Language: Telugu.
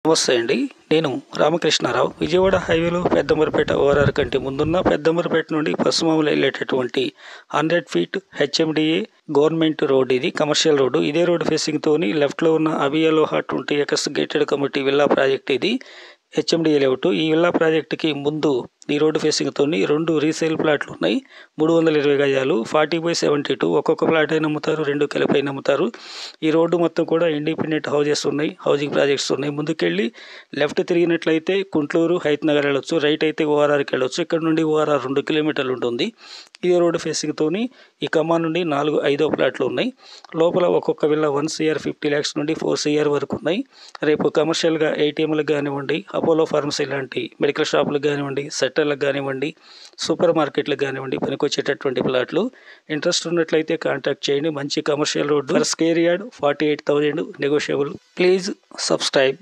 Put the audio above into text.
నమస్తే అండి. నేను రామకృష్ణారావు. విజయవాడ హైవేలో పెద్దమరిపేట ఓఆర్ఆర్ కంటే ముందున్న పెద్దమరిపేట నుండి పశ్చిమములు వెళ్ళేటటువంటి 100 ఫీట్ హెచ్ఎండిఏ గవర్నమెంట్ రోడ్. ఇది కమర్షియల్ రోడ్డు. ఇదే రోడ్డు ఫేసింగ్తోని లెఫ్ట్లో ఉన్న అబియాలోహా 20 acres gated community villa project ఇది హెచ్ఎండిఏ లేఅవుట్. ఈ విల్లా ప్రాజెక్టుకి ముందు ఈ రోడ్డు ఫేసింగ్తోని 2 రీసేల్ ప్లాట్లు ఉన్నాయి. 320 గజాలు, 40/72. ఒక్కొక్క ప్లాట్ అయినా అమ్ముతారు, 2 కలిపి అయినా అమ్ముతారు. ఈ రోడ్డు మొత్తం కూడా ఇండిపెండెంట్ హౌజెస్ ఉన్నాయి, హౌసింగ్ ప్రాజెక్ట్స్ ఉన్నాయి. ముందుకెళ్ళి లెఫ్ట్ తిరిగినట్లయితే కుంట్లూరు, హైత్ నగర్ వెళ్ళొచ్చు. రైట్ అయితే ఓఆర్ఆర్కి వెళ్ళొచ్చు. ఇక్కడ నుండి ఓఆర్ఆర్ 2 కిలోమీటర్లు ఉంటుంది. ఈ రోడ్డు ఫేసింగ్తోని ఈ కమ్మా నుండి 4-5 ప్లాట్లు ఉన్నాయి. లోపల ఒక్కొక్క విల్లా 1 CR 50 lakhs నుండి 4 CR వరకు ఉన్నాయి. రేపు కమర్షియల్గా ATMలకు కానివ్వండి, అపోలో ఫార్మసీ లాంటి మెడికల్ షాపులకు కానివ్వండి, సెక్టర్లకు కానివ్వండి, సూపర్ మార్కెట్లకు కానివ్వండి పనికొచ్చేటటువంటి ప్లాట్లు. ఇంట్రెస్ట్ ఉన్నట్లయితే కాంటాక్ట్ చేయండి. మంచి commercial road. For square yard 48,000 negotiable. Please subscribe.